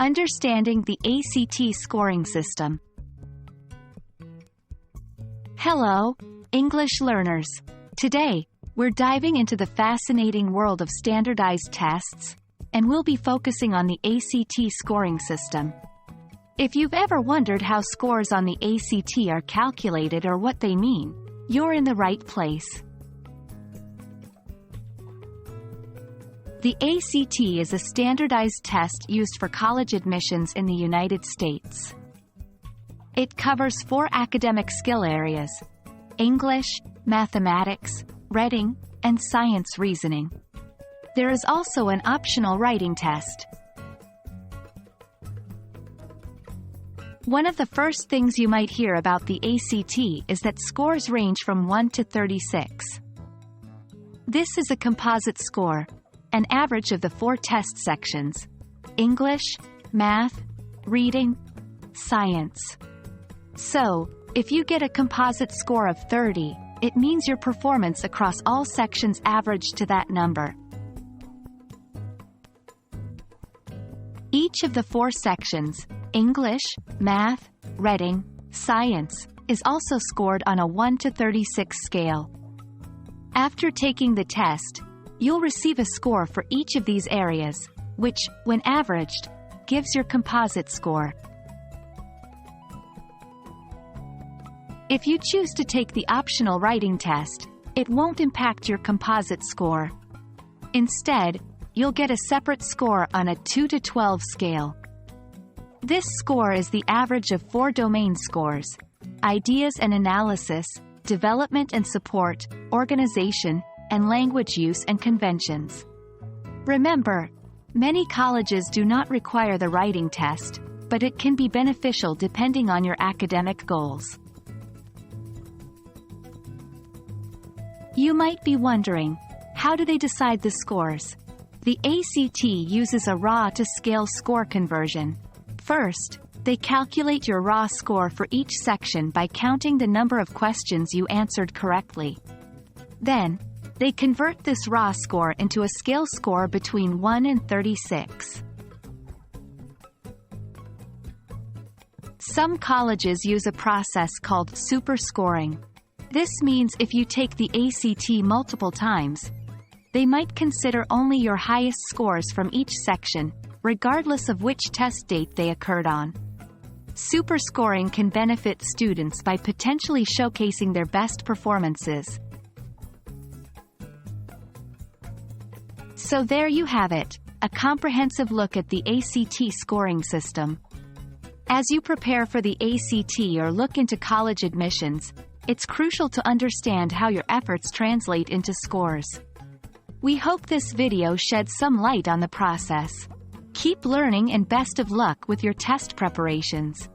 Understanding the ACT scoring system. Hello, English learners. Today, we're diving into the fascinating world of standardized tests, and we'll be focusing on the ACT scoring system. If you've ever wondered how scores on the ACT are calculated or what they mean, you're in the right place. The ACT is a standardized test used for college admissions in the United States. It covers 4 academic skill areas: English, mathematics, reading, and science reasoning. There is also an optional writing test. One of the first things you might hear about the ACT is that scores range from 1 to 36. This is a composite score, an average of the 4 test sections: English, math, reading, science. So, if you get a composite score of 30, it means your performance across all sections averaged to that number. Each of the 4 sections, English, math, reading, science, is also scored on a 1 to 36 scale. After taking the test, you'll receive a score for each of these areas, which, when averaged, gives your composite score. If you choose to take the optional writing test, it won't impact your composite score. Instead, you'll get a separate score on a 2 to 12 scale. This score is the average of 4 domain scores: ideas and analysis, development and support, organization, and language use and conventions. Remember, many colleges do not require the writing test, but it can be beneficial depending on your academic goals. You might be wondering, how do they decide the scores? The ACT uses a raw to scale score conversion. First, they calculate your raw score for each section by counting the number of questions you answered correctly. Then, they convert this raw score into a scale score between 1 and 36. Some colleges use a process called Superscoring. This means if you take the ACT multiple times, they might consider only your highest scores from each section, regardless of which test date they occurred on. Superscoring can benefit students by potentially showcasing their best performances. So there you have it, a comprehensive look at the ACT scoring system. As you prepare for the ACT or look into college admissions, it's crucial to understand how your efforts translate into scores. We hope this video sheds some light on the process. Keep learning and best of luck with your test preparations.